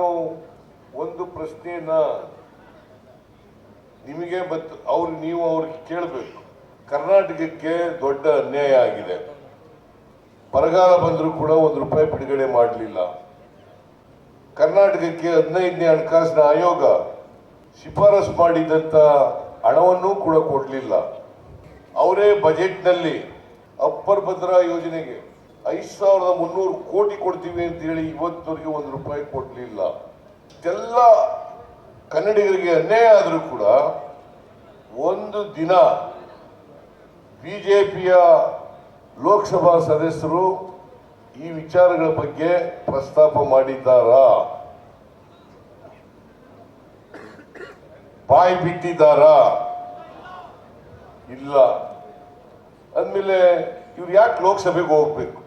ನಾನು ಒಂದು ಪ್ರಶ್ನೆಯನ್ನ ನಿಮಗೆ ಮತ್ತು ನೀವು ಅವ್ರಿಗೆ ಕೇಳಬೇಕು. ಕರ್ನಾಟಕಕ್ಕೆ ದೊಡ್ಡ ಅನ್ಯಾಯ ಆಗಿದೆ. ಬರಗಾಲ ಬಂದರೂ ಕೂಡ ₹1 ಬಿಡುಗಡೆ ಮಾಡಲಿಲ್ಲ. ಕರ್ನಾಟಕಕ್ಕೆ 15ನೇ ಹಣಕಾಸಿನ ಆಯೋಗ ಶಿಫಾರಸು ಮಾಡಿದಂತ ಹಣವನ್ನೂ ಕೂಡ ಕೊಡಲಿಲ್ಲ. ಅವರೇ ಬಜೆಟ್ನಲ್ಲಿ ಅಪ್ಪರ್ ಭದ್ರಾ ಯೋಜನೆಗೆ 5,300 ಕೋಟಿ ಕೊಡ್ತೀವಿ ಅಂತ ಹೇಳಿ ಇವತ್ತವರೆಗೆ ₹1 ಕೊಡಲಿಲ್ಲ. ಇದೆಲ್ಲ ಕನ್ನಡಿಗರಿಗೆ ಅನ್ಯಾಯ ಆದರೂ ಕೂಡ ಒಂದು ದಿನ ಬಿಜೆಪಿಯ ಲೋಕಸಭಾ ಸದಸ್ಯರು ಈ ವಿಚಾರಗಳ ಬಗ್ಗೆ ಪ್ರಸ್ತಾಪ ಮಾಡಿದ್ದಾರಾ? ಬಾಯಿ ಬಿಟ್ಟಿದ್ದಾರಾ? ಇಲ್ಲ. ಅಂದಮೇಲೆ ಇವ್ರು ಯಾಕೆ ಲೋಕಸಭೆಗೆ ಹೋಗ್ಬೇಕು?